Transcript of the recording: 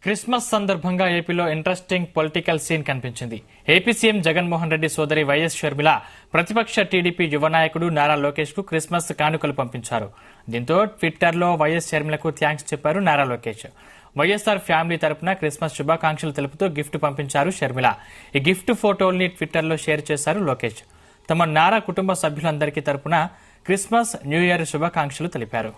Christmas సందర్భంగా ఏపీలో interesting political scene కనిపించింది. ఏపీ సీఎం జగన్మోహన్ రెడ్డి సోదరి వైఎస్ షర్మిల ప్రతిపక్ష టీడీపీ యువ నాయకుడు నారా లోకేష్ కు క్రిస్మస్ కానుకలు పంపించారు. దీంతో ట్విట్టర్లో వైఎస్ షర్మిలకు థ్యాంక్స్ చెప్పారు నారా లోకేష్. వైఎస్ఆర్ ఫ్యామిలీ తరపున క్రిస్మస్ శుభాకాంక్షలు తెలుపుతూ గిఫ్ట్ పంపించారు షర్మిల. ఈ గిఫ్ట్ ఫోటోల్ని ట్విట్టర్లో షేర్ చేశారు లోకేష్. తమ నారా కుటుంబ సభ్యులందరికీ తరపున క్రిస్మస్ న్యూ ఇయర్ శుభాకాంక్షలు తెలిపారు.